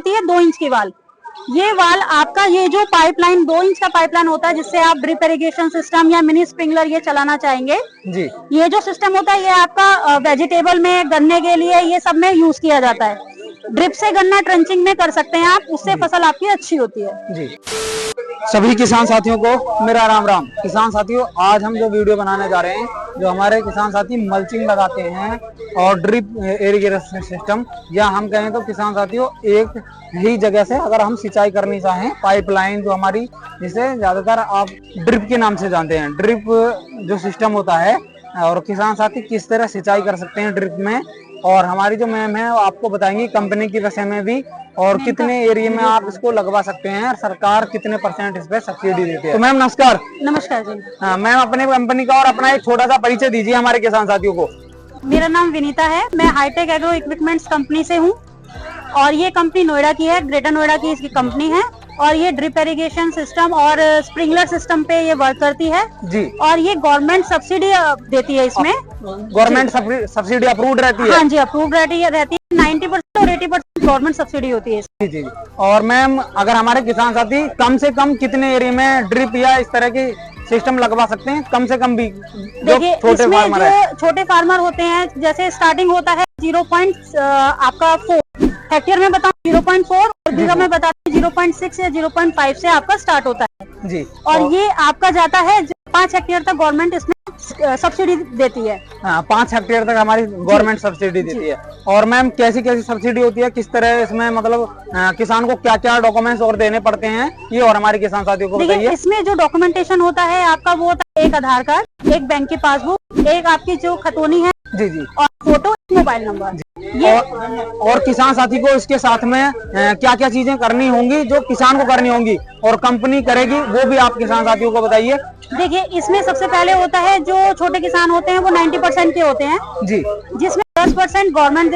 होती है 2 इंच की वाल। ये वाल आपका ये जो पाइपलाइन 2 इंच का पाइपलाइन होता है जिससे आप ड्रिप इरिगेशन सिस्टम या मिनी स्प्रिंकलर ये चलाना चाहेंगे जी। ये जो सिस्टम होता है ये आपका वेजिटेबल में, गन्ने के लिए, ये सब में यूज किया जाता है। ड्रिप से गन्ना ट्रंचिंग में कर सकते हैं आप, उससे फसल आपकी अच्छी होती है जी। सभी किसान साथियों को मेरा राम राम। किसान साथियों, आज हम जो वीडियो बनाने जा रहे हैं, जो हमारे किसान साथी मल्चिंग लगाते हैं और ड्रिप इरिगेशन सिस्टम, या हम कहें तो किसान साथियों एक ही जगह से अगर हम सिंचाई करनी चाहें, पाइपलाइन जो हमारी, जिसे ज्यादातर आप ड्रिप के नाम से जानते हैं, ड्रिप जो सिस्टम होता है, और किसान साथी किस तरह सिंचाई कर सकते हैं ड्रिप में, और हमारी जो मैम है वो आपको बताएंगी कंपनी की विषय में भी, और कितने एरिया में आप इसको लगवा सकते हैं, सरकार कितने % इस पे सब्सिडी देती है। तो मैम नमस्कार। नमस्कार जी। हाँ मैम, अपने कंपनी का और अपना एक छोटा सा परिचय दीजिए हमारे किसान साथियों को। मेरा नाम विनीता है, मैं हाईटेक एग्रो इक्विपमेंट्स कंपनी से हूँ, और ये कंपनी नोएडा की है, ग्रेटर नोएडा की इसकी कंपनी है, और ये ड्रिप इरिगेशन सिस्टम और स्प्रिंकलर सिस्टम पे ये वर्क करती है जी। और ये गवर्नमेंट सब्सिडी देती है, इसमें गवर्नमेंट सब्सिडी अप्रूव्ड रहती है। हाँ जी, अप्रूव्ड रहती है 90% और 80% गवर्नमेंट सब्सिडी होती है जी जी। और मैम, अगर हमारे किसान साथी कम से कम कितने एरिया में ड्रिप या इस तरह की सिस्टम लगवा सकते हैं, कम से कम भी? देखिए, छोटे फार्मर है, छोटे फार्मर होते हैं, जैसे स्टार्टिंग होता है 0.4 हेक्टेयर में बताऊं 0.4, और बीघा में बताते हैं 0.6 या 0.5 से आपका स्टार्ट होता है जी। और ये आपका जाता है 5 हेक्टेयर तक गवर्नमेंट इसमें सब्सिडी देती है। 5 हेक्टेयर तक हमारी गवर्नमेंट सब्सिडी देती है। और मैम, कैसी कैसी सब्सिडी होती है, किस तरह इसमें, मतलब किसान को क्या क्या डॉक्यूमेंट्स और देने पड़ते हैं, ये और हमारे किसान साथियों को बताइए। इसमें जो डॉक्यूमेंटेशन होता है आपका, वो होता है एक आधार कार्ड, एक बैंक की पासबुक, एक आपकी जो खतौनी है जी जी, और फोटो, मोबाइल नंबर ये। और किसान साथी को इसके साथ में क्या क्या चीजें करनी होंगी, जो किसान को करनी होंगी और कंपनी करेगी, वो भी आप किसान साथियों को बताइए। देखिए, इसमें सबसे पहले होता है, जो छोटे किसान होते हैं वो 90% के होते हैं जी, जिसमें 10% गवर्नमेंट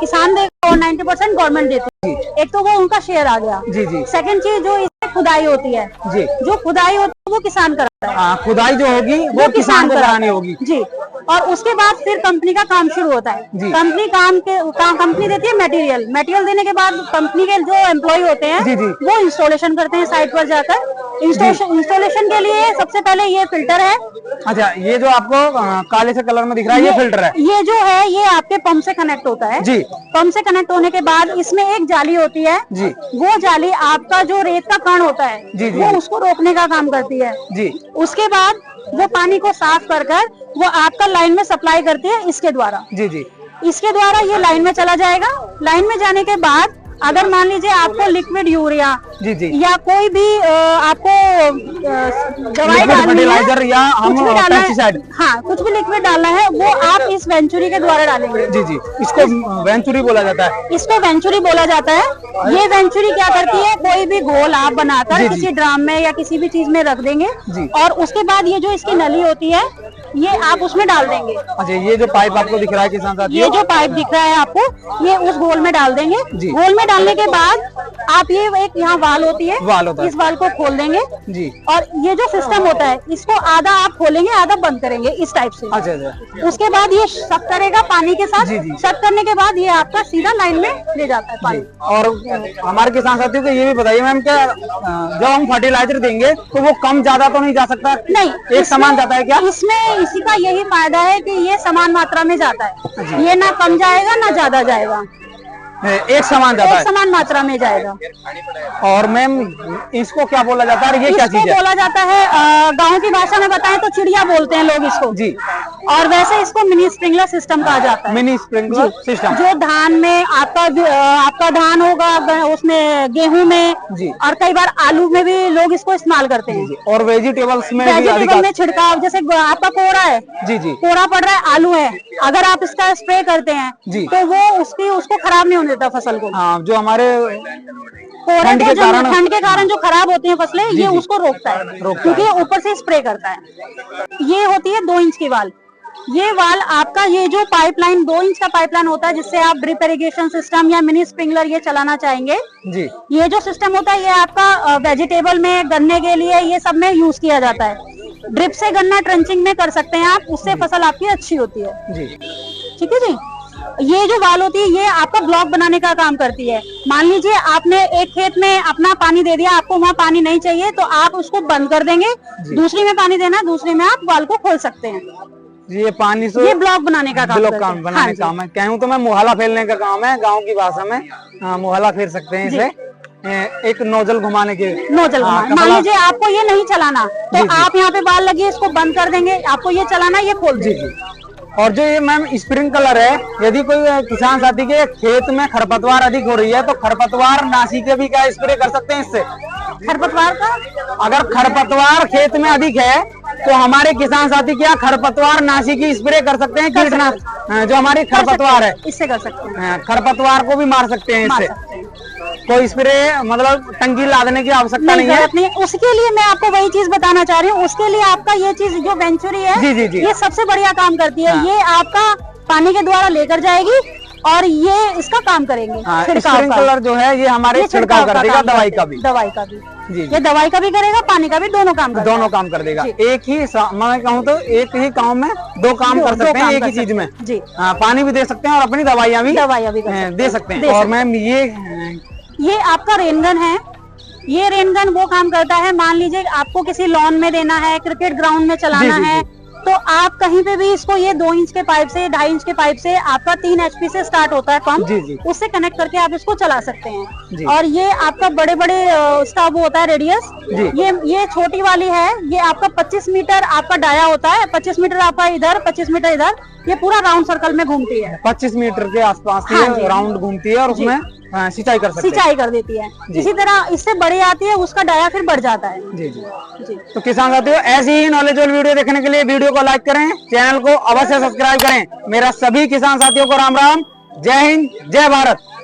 किसान देगा और 90% गवर्नमेंट देती है। एक तो वो उनका शेयर आ गया जी जी। सेकंड चीज, जो इसमें खुदाई होती है जी, जो खुदाई होती है वो किसान कराता है। खुदाई जो होगी वो किसान को करानी होगी जी। और उसके बाद फिर कंपनी का काम शुरू होता है। कंपनी कंपनी देती है मटेरियल देने के बाद कंपनी के जो एम्प्लॉय होते हैं जी जी, वो इंस्टॉलेशन करते हैं साइट पर जाकर। इंस्टॉलेशन के लिए सबसे पहले ये फिल्टर है। अच्छा, ये जो आपको काले से कलर में दिख रहा है, ये फिल्टर है। ये जो है ये आपके पंप से कनेक्ट होता है जी। पंप से कनेक्ट होने के बाद इसमें एक जाली होती है जी, वो जाली आपका जो रेत का कण होता है जी, वो उसको रोकने का काम करती है जी। उसके बाद वो पानी को साफ कर वो आपका लाइन में सप्लाई करती है इसके द्वारा जी जी। इसके द्वारा ये लाइन में चला जाएगा। लाइन में जाने के बाद अगर मान लीजिए आपको लिक्विड यूरिया जी जी, या कोई भी आपको दवाई डालनी है या कुछ भी डालना है, हाँ कुछ भी लिक्विड डालना है, वो आप इस वेंचुरी के द्वारा डालेंगे जी जी। इसको वेंचुरी बोला जाता है। इसको वेंचुरी बोला जाता है। ये वेंचुरी क्या करती है, कोई भी घोल आप बनाकर किसी ड्राम में या किसी भी चीज में रख देंगे, और उसके बाद ये जो इसकी नली होती है ये आप उसमें डाल देंगे। अच्छा, ये जो पाइप आपको दिख रहा है किसान साथी, ये जो पाइप दिख रहा है आपको, ये उस घोल में डाल देंगे। घोल में डालने के बाद आप ये एक यहाँ वाल होती है, इस वाल को खोल देंगे जी। और ये जो सिस्टम होता है, इसको आधा आप खोलेंगे, आधा बंद करेंगे, इस टाइप से। अच्छा। उसके बाद ये शक करेगा पानी के साथ। शक करने के बाद ये आपका सीधा लाइन में ले जाता है पानी। और हमारे किसान साथियों को ये भी बताइए मैम, क्या जब हम फर्टिलाइजर देंगे तो वो कम ज्यादा तो नहीं जा सकता? नहीं, एक समान जाता है क्या? इसमें इसी का यही फायदा है कि ये समान मात्रा में जाता है, ये ना कम जाएगा ना ज्यादा जाएगा, एक समान जाता है, एक समान मात्रा में जाएगा। और मैम, इसको क्या बोला जाता है, ये क्या चीज है? बोला जाता है, गांव की भाषा में बताएं तो चिड़िया बोलते हैं लोग इसको जी। और वैसे इसको मिनी स्प्रिंकलर सिस्टम कहा जाता है। मिनी स्प्रिंकलर सिस्टम जो धान में आपका धान होगा, उसमें गेहूं में जी, और कई बार आलू में भी लोग इसको इस्तेमाल करते हैं। और वेजिटेबल्स में छिड़काव, जैसे आपका कोहरा है जी जी, कोहरा पड़ रहा है, आलू है, अगर आप इसका स्प्रे करते हैं जी, तो वो उसको खराब नहीं होने देता फसल को। हाँ, जो हमारे ठंड के कारण जो खराब होती हैं फसलें, ये उसको रोकता है, क्योंकि ऊपर से स्प्रे करता है। ये होती है 2 इंच की वाल। ये वाल आपका, ये जो पाइपलाइन 2 इंच का पाइपलाइन होता है जिससे आप ड्रिप इरिगेशन सिस्टम या मिनी स्प्रिंकलर ये चलाना चाहेंगे जी। ये जो सिस्टम होता है ये आपका वेजिटेबल में, गन्ने के लिए, ये सब में यूज किया जाता है। ड्रिप से गन्ना ट्रंचिंग में कर सकते हैं आप, उससे फसल आपकी अच्छी होती है जी। ठीक है जी। ये जो वाल होती है ये आपका ब्लॉक बनाने का काम करती है। मान लीजिए आपने एक खेत में अपना पानी दे दिया, आपको वहाँ पानी नहीं चाहिए तो आप उसको बंद कर देंगे, दूसरी में पानी देना, दूसरी में आप वाल को खोल सकते हैं। ये पानी से ये ब्लॉक बनाने का काम करते हैं। बनाने का काम है। कहूँ तो मैं मुहाला फेरने का काम है, गाँव की भाषा में मुहाला फेर सकते हैं इसे, एक नोजल घुमाने के। नोजल घुमाने, मान लीजिए आपको ये नहीं चलाना तो आप यहाँ पे बाल लगी इसको बंद कर देंगे, आपको ये चलाना ये खोल दीजिए। और जो ये मैम स्प्रिंकलर है, यदि कोई किसान साथी के खेत में खरपतवार अधिक हो रही है तो खरपतवार नाशी के भी क्या स्प्रे कर सकते हैं इससे? खरपतवार का अगर खरपतवार खेत में अधिक है तो हमारे किसान साथी क्या खरपतवार नाशी की स्प्रे कर सकते हैं? कीटनाशक जो हमारी खरपतवार है इससे कर सकते हैं, खरपतवार को भी मार सकते हैं इससे। कोई स्प्रे मतलब टंकी लादने की आवश्यकता नहीं है। उसके लिए मैं आपको वही चीज बताना चाह रही हूँ, उसके लिए आपका ये चीज जो वेंचुरी है जी। ये सबसे बढ़िया काम करती है। ये आपका पानी के द्वारा लेकर जाएगी और ये इसका काम करेंगे। स्प्रिंकलर जो है ये हमारे छिड़काव कर देगा, दवाई का भी जी, ये दवाई का भी करेगा, पानी का भी, दोनों काम कर देगा। एक ही मैं कहूँ तो एक ही काम में दो काम कर सकते हैं, एक ही चीज में जी। पानी भी दे सकते हैं और अपनी दवाइयाँ भी दे सकते हैं। और मैम ये आपका रेनगन है, ये रेनगन वो काम करता है, मान लीजिए आपको किसी लॉन में देना है, क्रिकेट ग्राउंड में चलाना है तो आप कहीं पे भी इसको ये 2 इंच के पाइप से, 2.5 इंच के पाइप से, आपका 3 HP से स्टार्ट होता है पंप, उससे कनेक्ट करके आप इसको चला सकते हैं। और ये आपका बड़े बड़े उसका वो होता है रेडियस, ये छोटी वाली है, ये आपका 25 मीटर आपका डाया होता है, 25 मीटर आपका इधर, 25 मीटर इधर, ये पूरा राउंड सर्कल में घूमती है। 25 मीटर के आसपास राउंड घूमती है और उसमें सिंचाई कर देती है। इसी तरह इससे बड़ी आती है, उसका डाया फिर बढ़ जाता है। जी। तो किसान साथियों ऐसी ही नॉलेजेबल वीडियो देखने के लिए वीडियो को लाइक करें, चैनल को अवश्य सब्सक्राइब करें। मेरा सभी किसान साथियों को राम राम, जय हिंद, जय भारत।